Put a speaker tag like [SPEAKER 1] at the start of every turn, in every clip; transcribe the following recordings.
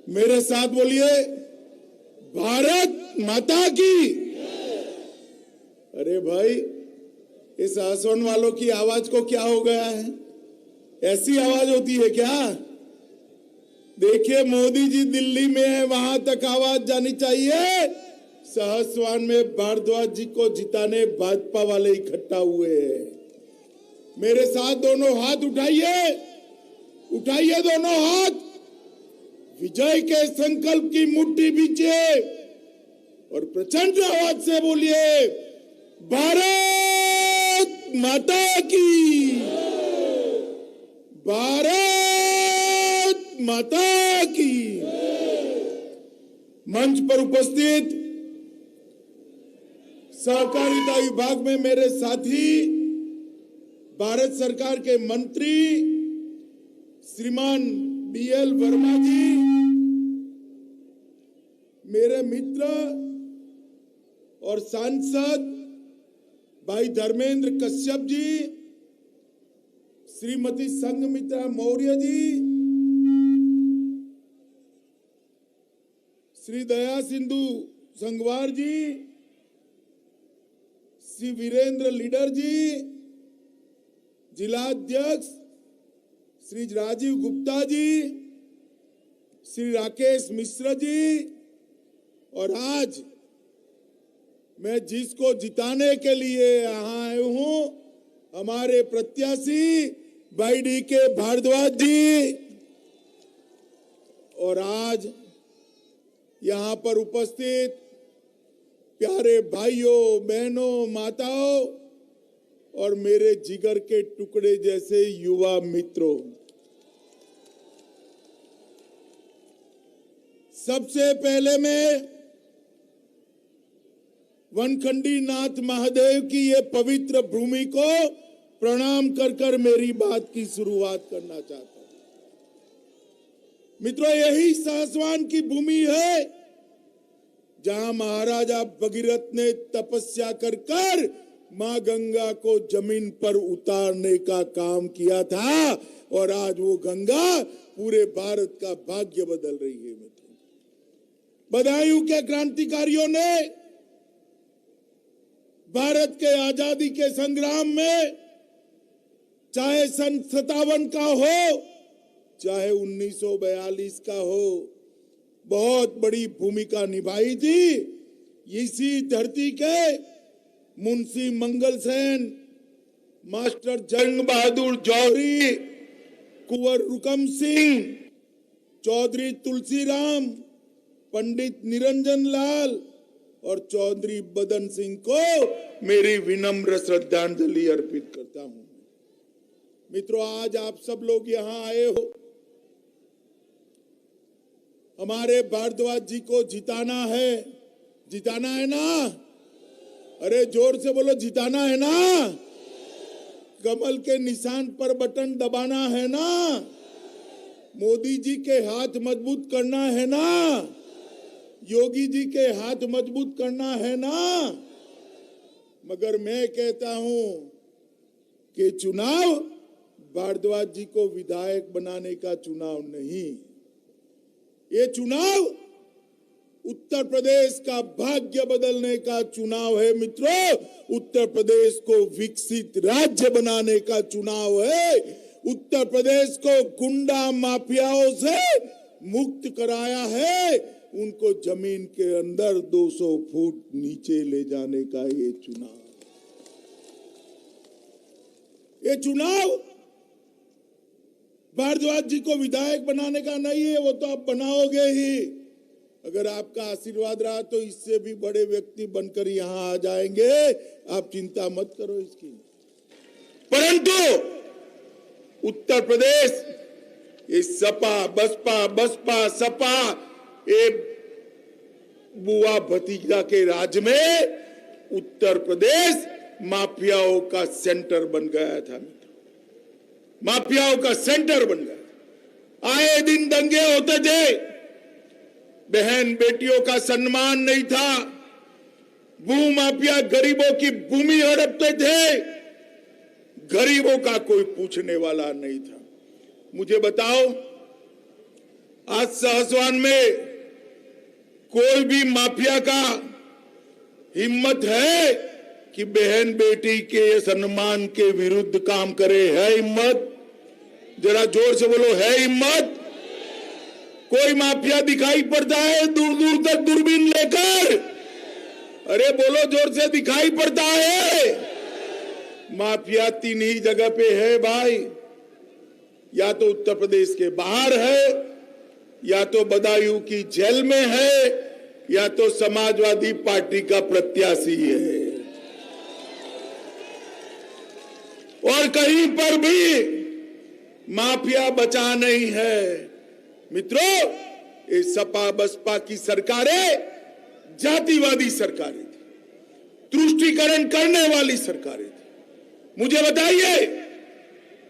[SPEAKER 1] मेरे साथ बोलिए, भारत माता की। अरे भाई, इस आसवन वालों की आवाज को क्या हो गया है? ऐसी आवाज होती है क्या? देखिए, मोदी जी दिल्ली में है, वहां तक आवाज जानी चाहिए। सहसवान में भारद्वाज जी को जिताने भाजपा वाले इकट्ठा हुए हैं। मेरे साथ दोनों हाथ उठाइए, उठाइए दोनों हाथ, विजय के संकल्प की मुट्ठी बीचिए और प्रचंड आवाज से बोलिए, भारत माता की, भारत माता की। मंच पर उपस्थित सहकारिता विभाग में मेरे साथी, भारत सरकार के मंत्री श्रीमान DL वर्मा जी, मेरे मित्र और सांसद भाई धर्मेंद्र कश्यप जी, श्रीमती संघमित्रा मौर्य जी, श्री दया सिंधु संगवार जी, श्री वीरेंद्र लीडर जी, जिलाध्यक्ष श्री राजीव गुप्ता जी, श्री राकेश मिश्र जी, और आज मैं जिसको जिताने के लिए यहाँ आया हूं, हमारे प्रत्याशी भाई DK भारद्वाज जी। और आज यहाँ पर उपस्थित प्यारे भाइयों, बहनों, माताओं और मेरे जिगर के टुकड़े जैसे युवा मित्रों, सबसे पहले मैं वनखंडी नाथ महादेव की ये पवित्र भूमि को प्रणाम कर कर मेरी बात की शुरुआत करना चाहता हूं। मित्रों, यही सहसवान की भूमि है जहां महाराजा भगीरथ ने तपस्या कर कर मां गंगा को जमीन पर उतारने का काम किया था, और आज वो गंगा पूरे भारत का भाग्य बदल रही है। मित्रों, बदायूं के क्रांतिकारियों ने भारत के आजादी के संग्राम में, चाहे सन 57 का हो, चाहे 1942 का हो, बहुत बड़ी भूमिका निभाई थी। इसी धरती के मुंशी मंगल सेन, मास्टर जंग बहादुर जौहरी, कुंवर रुकम सिंह, चौधरी तुलसीराम, पंडित निरंजन लाल और चौधरी बदन सिंह को मेरी विनम्र श्रद्धांजलि अर्पित करता हूं। मित्रों, आज आप सब लोग यहां आए हो, हमारे भारद्वाज जी को जिताना है। जिताना है ना? अरे जोर से बोलो, जिताना है ना? कमल के निशान पर बटन दबाना है ना? मोदी जी के हाथ मजबूत करना है ना? योगी जी के हाथ मजबूत करना है ना? मगर मैं कहता हूं कि चुनाव भारद्वाज जी को विधायक बनाने का चुनाव नहीं, ये चुनाव उत्तर प्रदेश का भाग्य बदलने का चुनाव है। मित्रों, उत्तर प्रदेश को विकसित राज्य बनाने का चुनाव है। उत्तर प्रदेश को गुंडा माफियाओं से मुक्त कराया है, उनको जमीन के अंदर 200 फुट नीचे ले जाने का ये चुनाव। ये चुनाव भारद्वाज जी को विधायक बनाने का नहीं है, वो तो आप बनाओगे ही। अगर आपका आशीर्वाद रहा तो इससे भी बड़े व्यक्ति बनकर यहां आ जाएंगे, आप चिंता मत करो इसकी। परंतु उत्तर प्रदेश, ये सपा बसपा सपा, ये बुआ भतीजा के राज में उत्तर प्रदेश माफियाओं का सेंटर बन गया था। माफियाओं का सेंटर बन गया। आए दिन दंगे होते थे, बहन बेटियों का सम्मान नहीं था, भू माफिया गरीबों की भूमि हड़पते थे, गरीबों का कोई पूछने वाला नहीं था। मुझे बताओ, आज सहसवान में कोई भी माफिया का हिम्मत है कि बहन बेटी के सम्मान के विरुद्ध काम करे? है हिम्मत? जरा जोर से बोलो, है हिम्मत? कोई माफिया दिखाई पड़ता है दूर दूर तक दूरबीन लेकर? अरे बोलो जोर से, दिखाई पड़ता है? माफिया तीन ही जगह पे है भाई, या तो उत्तर प्रदेश के बाहर है, या तो बदायूं की जेल में है, या तो समाजवादी पार्टी का प्रत्याशी है। और कहीं पर भी माफिया बचा नहीं है। मित्रों, ये सपा बसपा की सरकारें जातिवादी सरकारें थी, तुष्टीकरण करने वाली सरकारें थी। मुझे बताइए,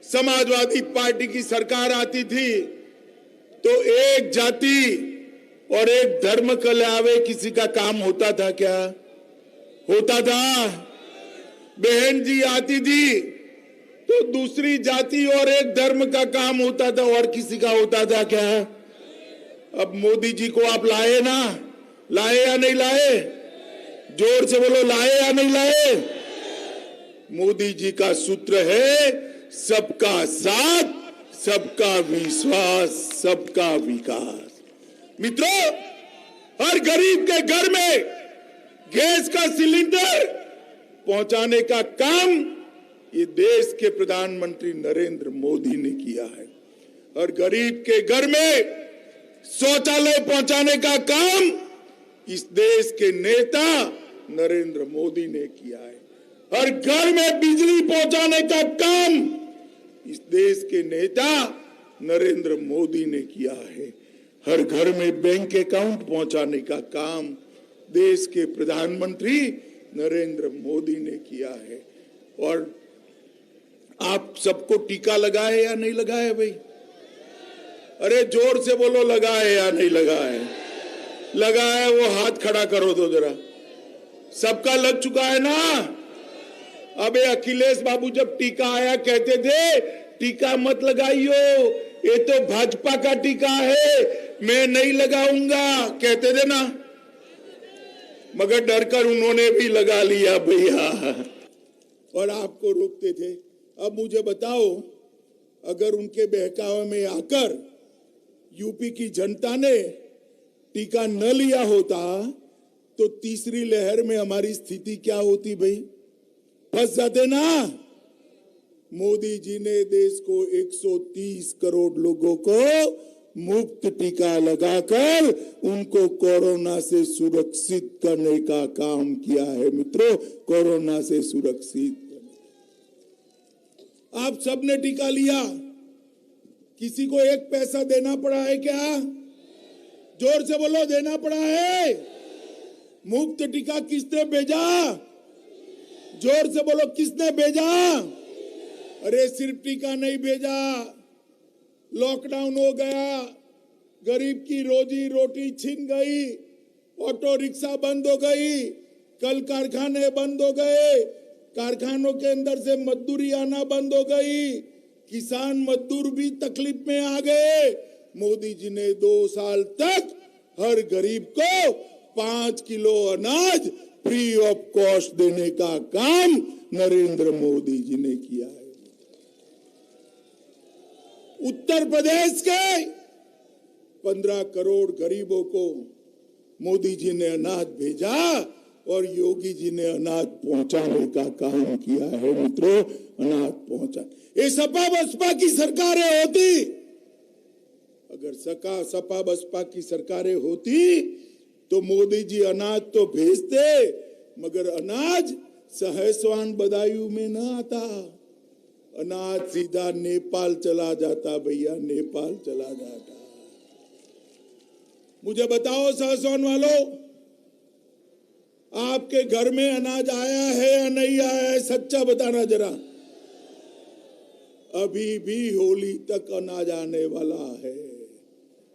[SPEAKER 1] समाजवादी पार्टी की सरकार आती थी तो एक जाति और एक धर्म के अलावे किसी का काम होता था क्या? होता था? बहन जी आती थी तो दूसरी जाति और एक धर्म का काम होता था, और किसी का होता था क्या? अब मोदी जी को आप लाए ना, लाए या नहीं लाए? जोर से बोलो, लाए या नहीं लाए? मोदी जी का सूत्र है सबका साथ, सबका विश्वास, सबका विकास। मित्रों, हर गरीब के घर में गैस का सिलेंडर पहुंचाने का काम ये देश के प्रधानमंत्री नरेंद्र मोदी ने किया है। हर गरीब के घर में शौचालय पहुंचाने का काम इस देश के नेता नरेंद्र मोदी ने किया है। हर घर में बिजली पहुंचाने का काम इस देश के नेता नरेंद्र मोदी ने किया है। हर घर में बैंक अकाउंट पहुंचाने का काम देश के प्रधानमंत्री नरेंद्र मोदी ने किया है। और आप सबको टीका लगाए या नहीं लगाए भाई? अरे जोर से बोलो, लगाए या नहीं लगाए? लगाए वो हाथ खड़ा करो तो जरा। सबका लग चुका है ना? अबे अखिलेश बाबू जब टीका आया कहते थे टीका मत लगाइयो, ये तो भाजपा का टीका है, मैं नहीं लगाऊंगा, कहते थे ना। मगर डरकर उन्होंने भी लगा लिया भैया, और आपको रोकते थे। अब मुझे बताओ, अगर उनके बहकावे में आकर यूपी की जनता ने टीका न लिया होता तो तीसरी लहर में हमारी स्थिति क्या होती भाई? फंस जाते ना। मोदी जी ने देश को 130 करोड़ लोगों को मुफ्त टीका लगाकर उनको कोरोना से सुरक्षित करने का काम किया है। मित्रों, कोरोना से सुरक्षित आप सबने टीका लिया, किसी को एक पैसा देना पड़ा है क्या? जोर से बोलो, देना पड़ा है? मुफ्त टीका किसने भेजा? जोर से बोलो, किसने भेजा? अरे सिर्फ टीका नहीं भेजा, लॉकडाउन हो गया, गरीब की रोजी रोटी छिन गई, ऑटो रिक्शा बंद हो गई, कल कारखाने बंद हो गए, कारखानों के अंदर से मजदूरी आना बंद हो गई, किसान मजदूर भी तकलीफ में आ गए। मोदी जी ने 2 साल तक हर गरीब को 5 किलो अनाज फ्री ऑफ कॉस्ट देने का काम नरेंद्र मोदी जी ने किया है। उत्तर प्रदेश के 15 करोड़ गरीबों को मोदी जी ने अनाज भेजा और योगी जी ने अनाज पहुंचाने का काम किया है। मित्रों, अनाज पहुंचा। ये सपा बसपा की सरकारें होती, अगर सपा बसपा की सरकारें होती तो मोदी जी अनाज तो भेजते, मगर अनाज सहसवान बदायूं में न आता, अनाज सीधा नेपाल चला जाता भैया, नेपाल चला जाता। मुझे बताओ सहसवान वालों, आपके घर में अनाज आया है या नहीं आया है? सच्चा बताना जरा। अभी भी होली तक अनाज आने वाला है,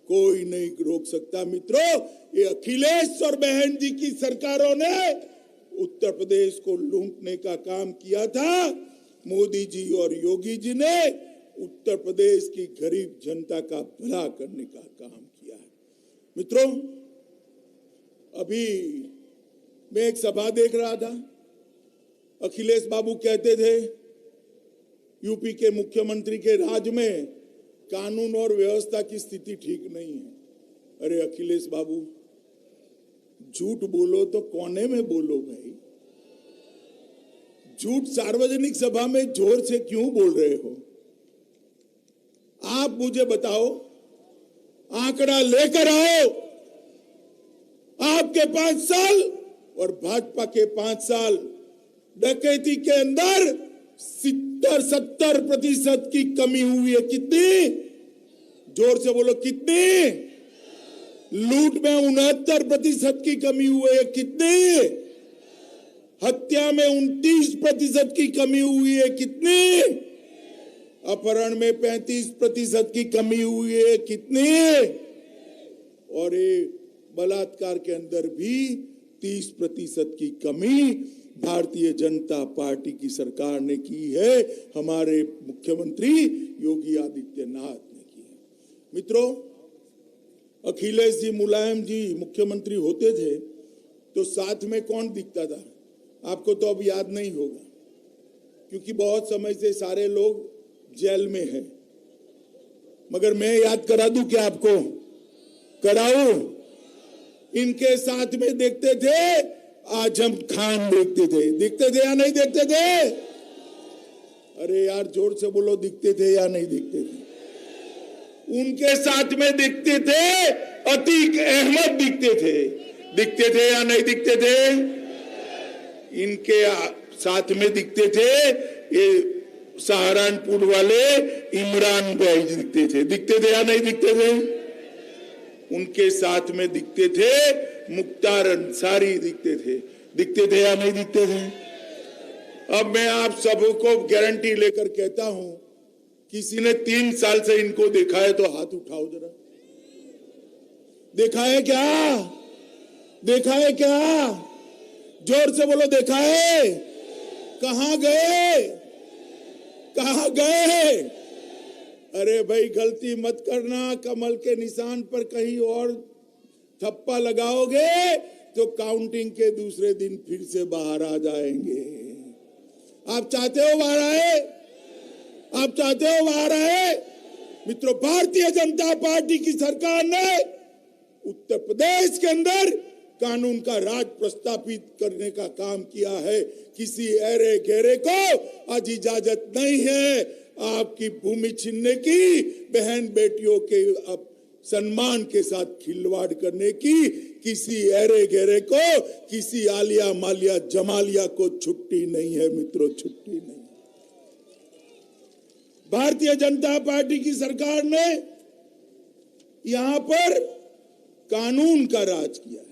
[SPEAKER 1] कोई नहीं रोक सकता। मित्रों, ये अखिलेश और बहन जी की सरकारों ने उत्तर प्रदेश को लूटने का काम किया था। मोदी जी और योगी जी ने उत्तर प्रदेश की गरीब जनता का भला करने का काम किया। मित्रों, अभी मैं एक सभा देख रहा था। अखिलेश बाबू कहते थे यूपी के मुख्यमंत्री के राज में कानून और व्यवस्था की स्थिति ठीक नहीं है। अरे अखिलेश बाबू, झूठ बोलो तो कोने में बोलो भाई। झूठ सार्वजनिक सभा में जोर से क्यों बोल रहे हो? आप मुझे बताओ, आंकड़ा लेकर आओ। आपके 5 साल और भाजपा के 5 साल डकैती के अंदर 70% की कमी हुई है। कितनी? जोर से बोलो, कितनी? लूट में 69% की कमी हुई है। कितनी? हत्या में 29% की कमी हुई है। कितनी? अपहरण में 35% की कमी हुई है। कितनी? और ये बलात्कार के अंदर भी 30% की कमी भारतीय जनता पार्टी की सरकार ने की है, हमारे मुख्यमंत्री योगी आदित्यनाथ ने की है। मित्रों, अखिलेश जी, मुलायम जी मुख्यमंत्री होते थे तो साथ में कौन दिखता था? आपको तो अब याद नहीं होगा, क्योंकि बहुत समय से सारे लोग जेल में हैं। मगर मैं याद करा दूं क्या आपको? कराऊं? इनके साथ में देखते थे आजम खान, दिखते थे या नहीं दिखते थे? अरे यार जोर से बोलो, दिखते थे या नहीं दिखते थे? उनके साथ में दिखते थे अतीक अहमद, दिखते थे या नहीं दिखते थे? इनके साथ में दिखते थे ये सहारनपुर वाले इमरान भाई, दिखते थे या नहीं दिखते थे? उनके साथ में दिखते थे मुख्तार अंसारी, दिखते थे या नहीं दिखते थे? अब मैं आप सबको गारंटी लेकर कहता हूं, किसी ने 3 साल से इनको देखा है तो हाथ उठाओ जरा। देखा है क्या? देखा है क्या? जोर से बोलो, देखा है? कहां गए? कहां गए? अरे भाई गलती मत करना, कमल के निशान पर कहीं और थप्पा लगाओगे तो काउंटिंग के दूसरे दिन फिर से बाहर आ जाएंगे। आप चाहते हो बाहर आए? आप चाहते हो बाहर आए? मित्रों, भारतीय जनता पार्टी की सरकार ने उत्तर प्रदेश के अंदर कानून का राज प्रस्थापित करने का काम किया है। किसी ऐरे गहरे को आज इजाजत नहीं है आपकी भूमि छीनने की, बहन बेटियों के सम्मान के साथ खिलवाड़ करने की। किसी ऐरे गहरे को, किसी आलिया मालिया जमालिया को छुट्टी नहीं है मित्रों, छुट्टी नहीं। भारतीय जनता पार्टी की सरकार ने यहां पर कानून का राज किया है।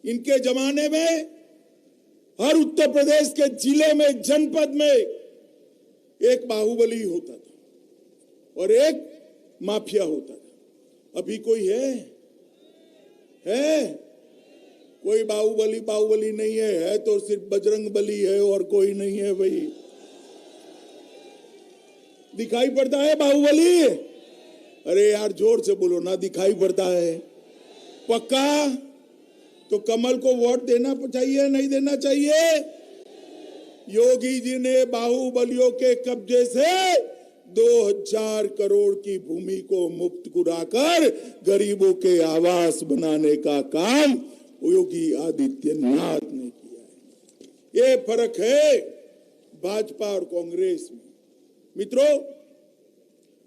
[SPEAKER 1] इनके जमाने में हर उत्तर प्रदेश के जिले में, जनपद में एक बाहुबली होता था और एक माफिया होता था। अभी कोई है? कोई बाहुबली नहीं है तो सिर्फ बजरंग बली है और कोई नहीं है भाई। दिखाई पड़ता है बाहुबली? अरे यार जोर से बोलो ना, दिखाई पड़ता है? पक्का? तो कमल को वोट देना चाहिए, नहीं देना चाहिए? योगी जी ने बाहुबलियों के कब्जे से 2000 करोड़ की भूमि को मुक्त कराकर गरीबों के आवास बनाने का काम योगी आदित्यनाथ ने किया है। ये फर्क है भाजपा और कांग्रेस में। मित्रों,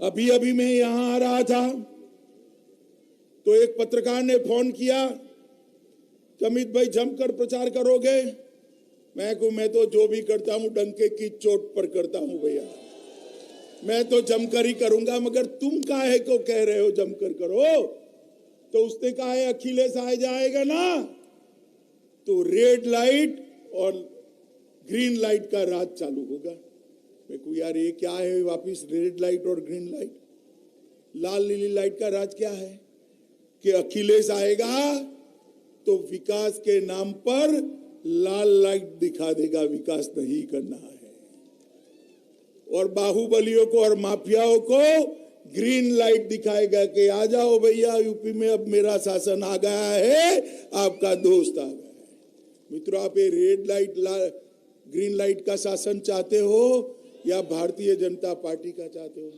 [SPEAKER 1] अभी अभी मैं यहां आ रहा था तो एक पत्रकार ने फोन किया, अमित भाई जमकर प्रचार करोगे? मैं तो जो भी करता हूं डंके की चोट पर करता हूं भैया, मैं तो जमकर ही करूंगा, मगर तुम काहे को कह रहे हो जमकर करो? तो उसने कहा है अखिलेश आ जाएगा ना तो रेड लाइट और ग्रीन लाइट का राज चालू होगा। मैं कहूं यार ये क्या है वापिस रेड लाइट और ग्रीन लाइट? लाल नीली लाइट का राज क्या है कि अखिलेश आएगा तो विकास के नाम पर लाल लाइट दिखा देगा, विकास नहीं करना है। और बाहुबलियों को और माफियाओं को ग्रीन लाइट दिखाएगा कि आ जाओ भैया, यूपी में अब मेरा शासन आ गया है, आपका दोस्त आ गया है। मित्रों, आप ये रेड लाइट ग्रीन लाइट का शासन चाहते हो या भारतीय जनता पार्टी का चाहते हो?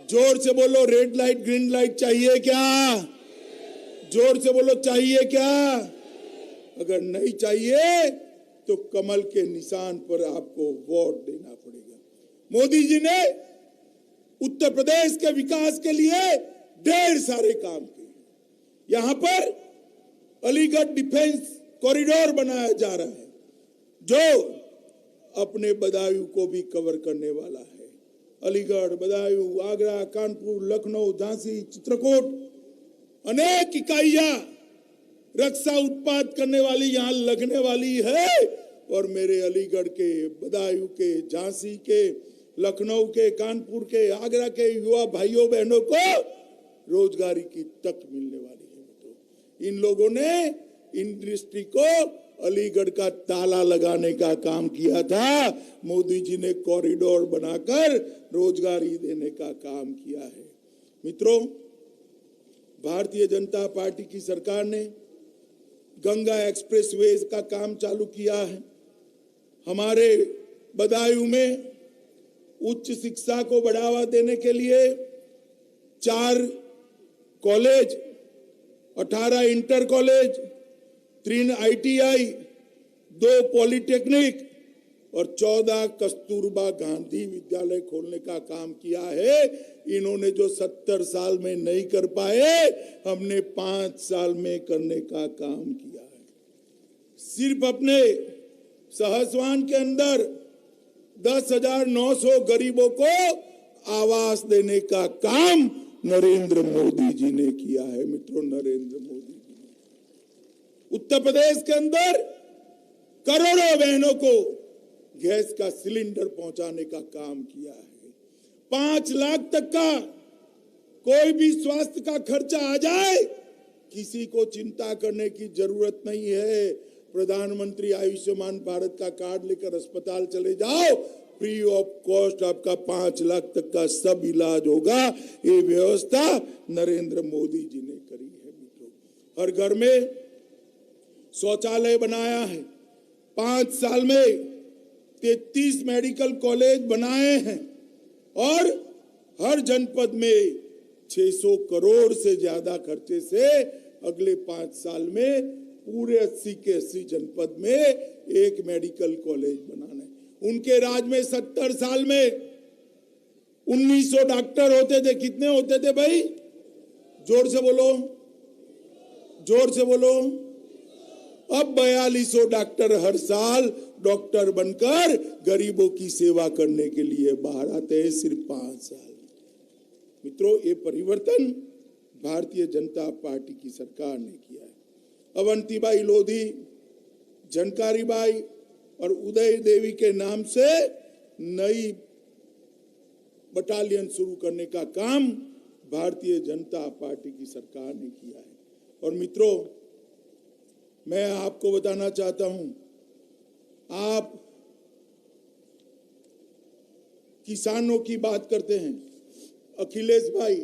[SPEAKER 1] जोर से बोलो, रेड लाइट ग्रीन लाइट चाहिए क्या? जोर से बोलो, चाहिए क्या? अगर नहीं चाहिए तो कमल के निशान पर आपको वोट देना पड़ेगा। मोदी जी ने उत्तर प्रदेश के विकास के लिए ढेर सारे काम किए। यहां पर अलीगढ़ डिफेंस कॉरिडोर बनाया जा रहा है जो अपने बदायूं को भी कवर करने वाला है। अलीगढ़, बदायूं, आगरा, कानपुर, लखनऊ, झांसी, चित्रकूट, अनेक इकाइयां रक्षा उत्पाद करने वाली यहां लगने वाली है। और मेरे अलीगढ़ के, बदायूं के, झांसी के, लखनऊ के, कानपुर के, आगरा के युवा भाइयों बहनों को रोजगारी की तक मिलने वाली है। तो इन लोगों ने इंडस्ट्री को अलीगढ़ का ताला लगाने का काम किया था। मोदी जी ने कॉरिडोर बनाकर रोजगारी देने का काम किया है। मित्रों, भारतीय जनता पार्टी की सरकार ने गंगा एक्सप्रेसवे का काम चालू किया है। हमारे बदायूं में उच्च शिक्षा को बढ़ावा देने के लिए 4 college, 18 inter college, 3 ITI, 2 polytechnic और 14 कस्तूरबा गांधी विद्यालय खोलने का काम किया है। इन्होंने जो 70 साल में नहीं कर पाए, हमने 5 साल में करने का काम किया है। सिर्फ अपने सहसवान के अंदर 10,900 गरीबों को आवास देने का काम नरेंद्र मोदी जी ने किया है। मित्रों, नरेंद्र मोदी जी ने उत्तर प्रदेश के अंदर करोड़ों बहनों को गैस का सिलेंडर पहुंचाने का काम किया है। 5 लाख तक का कोई भी स्वास्थ्य का खर्चा आ जाए, किसी को चिंता करने की जरूरत नहीं है। प्रधानमंत्री आयुष्मान भारत का कार्ड लेकर अस्पताल चले जाओ, फ्री ऑफ कॉस्ट आपका 5 लाख तक का सब इलाज होगा। ये व्यवस्था नरेंद्र मोदी जी ने करी है। मित्रों, हर घर में शौचालय बनाया है। 5 साल में 33 मेडिकल कॉलेज बनाए हैं और हर जनपद में 600 करोड़ से ज्यादा खर्चे से अगले 5 साल में पूरे 80 के 80 जनपद में एक मेडिकल कॉलेज बनाना है। उनके राज में 70 साल में 1900 डॉक्टर होते थे। कितने होते थे भाई? जोर से बोलो, जोर से बोलो। अब 4200 डॉक्टर हर साल डॉक्टर बनकर गरीबों की सेवा करने के लिए बाहर आते हैं, सिर्फ 5 साल। मित्रों, ये परिवर्तन भारतीय जनता पार्टी की सरकार ने किया है। अवंतीबाई लोधी, झनकारीबाई और उदय देवी के नाम से नई बटालियन शुरू करने का काम भारतीय जनता पार्टी की सरकार ने किया है। और मित्रों, मैं आपको बताना चाहता हूं, आप किसानों की बात करते हैं। अखिलेश भाई,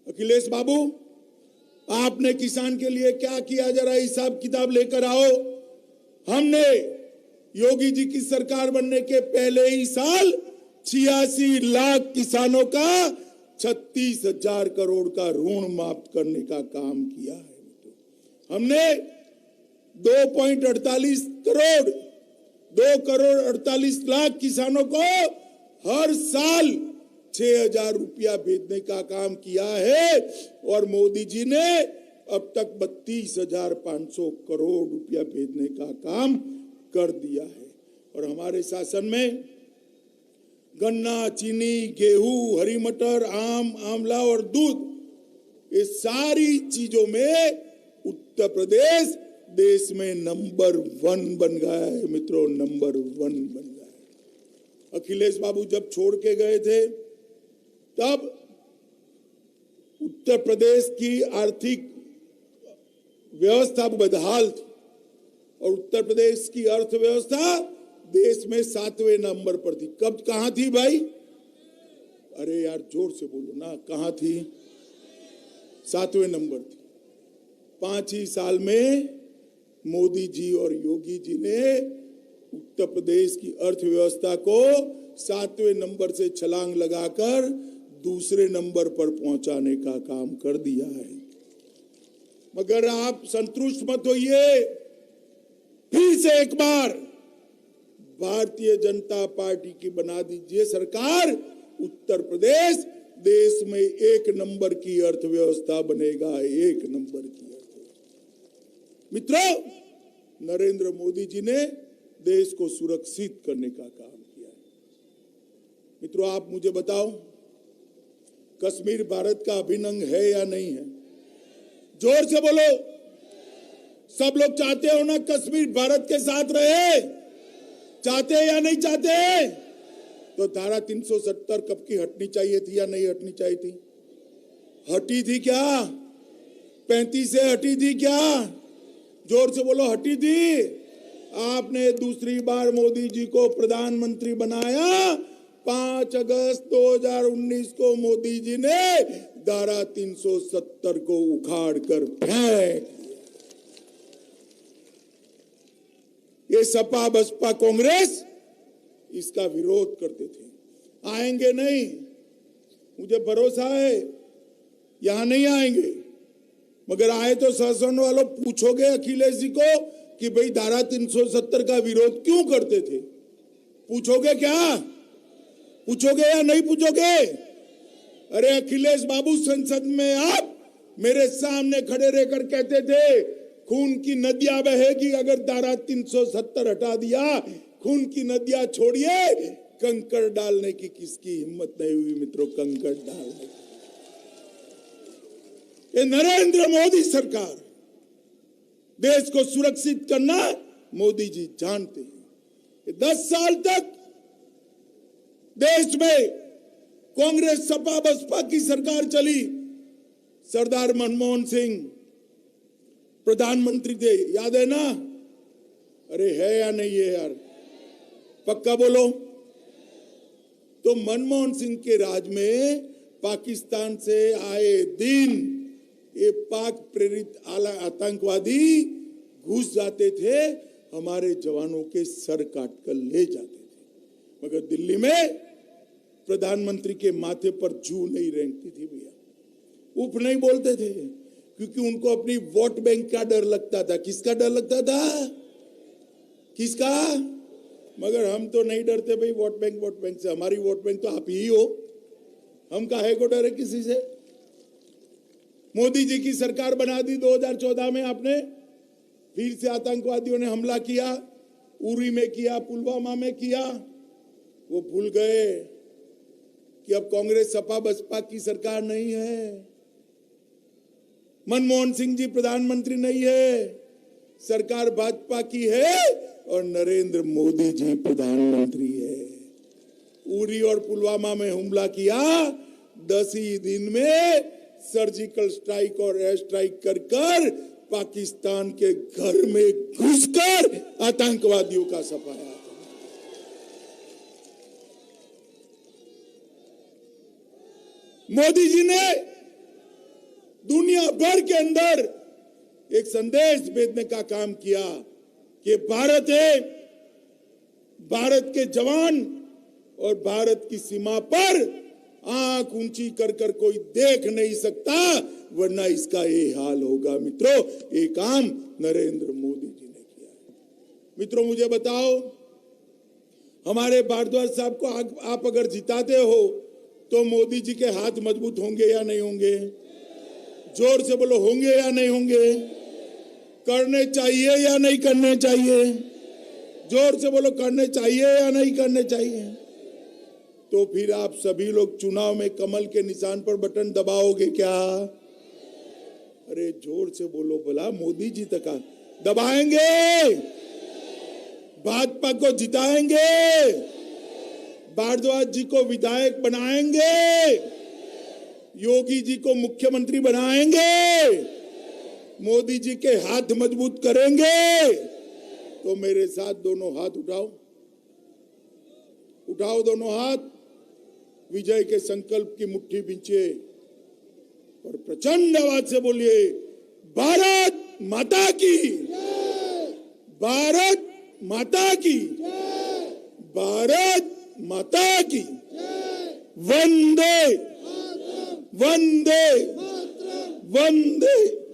[SPEAKER 1] अखिलेश बाबू, आपने किसान के लिए क्या किया, जरा हिसाब किताब लेकर आओ। हमने योगी जी की सरकार बनने के पहले ही साल 86 लाख किसानों का 36,000 करोड़ का ऋण माफ करने का काम किया है। हमने 2.48 करोड़ 2 करोड़ 48 लाख किसानों को हर साल 6,000 रुपया भेजने का काम किया है। और मोदी जी ने अब तक 32,500 करोड़ रुपया भेजने का काम कर दिया है। और हमारे शासन में गन्ना, चीनी, गेहूं, हरी मटर, आम, आंवला और दूध, ये सारी चीजों में उत्तर प्रदेश देश में नंबर 1 बन गया है। मित्रों, नंबर 1 बन गया है। अखिलेश बाबू जब छोड़ के गए थे, तब उत्तर प्रदेश की आर्थिक व्यवस्था बदहाल थी और उत्तर प्रदेश की अर्थव्यवस्था देश में 7वें नंबर पर थी। कब, कहां थी भाई? अरे यार जोर से बोलो ना, कहां थी? 7वें नंबर थी। 5 ही साल में मोदी जी और योगी जी ने उत्तर प्रदेश की अर्थव्यवस्था को 7वें नंबर से छलांग लगाकर दूसरे नंबर पर पहुंचाने का काम कर दिया है। मगर आप संतुष्ट मत होइए, फिर से एक बार भारतीय जनता पार्टी की बना दीजिए सरकार। उत्तर प्रदेश देश में 1 नंबर की अर्थव्यवस्था बनेगा, 1 नंबर की अर्थव्यवस्था। मित्रों, नरेंद्र मोदी जी ने देश को सुरक्षित करने का काम किया है। मित्रों, आप मुझे बताओ, कश्मीर भारत का अभिन्न अंग है या नहीं है? जोर से बोलो। सब लोग चाहते हो ना कश्मीर भारत के साथ रहे? चाहते या नहीं चाहते? तो धारा 370 कब की हटनी चाहिए थी या नहीं हटनी चाहिए थी? हटी थी क्या? 35 से हटी थी क्या? जोर से बोलो, हटी थी। आपने दूसरी बार मोदी जी को प्रधानमंत्री बनाया। 5 अगस्त 2019 को मोदी जी ने धारा 370 को उखाड़ कर फेंक। ये सपा बसपा कांग्रेस इसका विरोध करते थे। आएंगे नहीं, मुझे भरोसा है यहां नहीं आएंगे। मगर आए तो शासन वालों पूछोगे अखिलेश जी को कि भाई धारा 370 का विरोध क्यों करते थे? पूछोगे क्या? पूछोगे या नहीं पूछोगे? अरे अखिलेश बाबू, संसद में आप मेरे सामने खड़े रहकर कहते थे खून की नदियां बहेगी अगर धारा 370 हटा दिया। खून की नदियां छोड़िए, कंकड़ डालने की किसकी हिम्मत नहीं हुई मित्रों, कंकड़ डालने की। ये नरेंद्र मोदी सरकार, देश को सुरक्षित करना मोदी जी जानते हैं। 10 साल तक देश में कांग्रेस सपा बसपा की सरकार चली। सरदार मनमोहन सिंह प्रधानमंत्री थे, याद है ना? अरे है या नहीं है यार? पक्का बोलो। तो मनमोहन सिंह के राज में पाकिस्तान से आए दिन ये पाक प्रेरित आतंकवादी घुस जाते थे, हमारे जवानों के सर काटकर ले जाते थे। मगर दिल्ली में प्रधानमंत्री के माथे पर जू नहीं रेंगती थी भैया। उफ नहीं बोलते थे, क्योंकि उनको अपनी वोट बैंक का डर लगता था। किसका डर लगता था? किसका? मगर हम तो नहीं डरते भाई वोट बैंक से। हमारी वोट बैंक तो आप ही हो, हम काहे को डरे किसी से? मोदी जी की सरकार बना दी 2014 में आपने, फिर से आतंकवादियों ने हमला किया, उरी में किया, पुलवामा में किया। वो भूल गए कि अब कांग्रेस सपा बसपा की सरकार नहीं है, मनमोहन सिंह जी प्रधानमंत्री नहीं है, सरकार भाजपा की है और नरेंद्र मोदी जी प्रधानमंत्री है। उरी और पुलवामा में हमला किया, 10 ही दिन में सर्जिकल स्ट्राइक और एयर स्ट्राइक कर पाकिस्तान के घर में घुसकर आतंकवादियों का सफाया। मोदी जी ने दुनिया भर के अंदर एक संदेश भेजने का काम किया कि भारत है, भारत के जवान और भारत की सीमा पर आंख ऊंची कर कर कोई देख नहीं सकता, वरना इसका ये हाल होगा। मित्रों, ये काम नरेंद्र मोदी जी ने किया है। मित्रों, मुझे बताओ, हमारे भारद्वाज साहब को आप अगर जिताते हो तो मोदी जी के हाथ मजबूत होंगे या नहीं होंगे? जोर से बोलो, होंगे या नहीं होंगे? करने चाहिए या नहीं करने चाहिए? जोर से बोलो, करने चाहिए या नहीं करने चाहिए? तो फिर आप सभी लोग चुनाव में कमल के निशान पर बटन दबाओगे क्या? अरे जोर से बोलो भला, मोदी जी तक दबाएंगे, भाजपा को जिताएंगे, भारद्वाज जी को विधायक बनाएंगे, योगी जी को मुख्यमंत्री बनाएंगे, मोदी जी के हाथ मजबूत करेंगे। तो मेरे साथ दोनों हाथ उठाओ, उठाओ दोनों हाथ। विजय के संकल्प की मुट्ठी बींचिए और प्रचंड आवाज से बोलिए, भारत माता की, भारत माता की, भारत माता की, वंदे वंदे वंदे।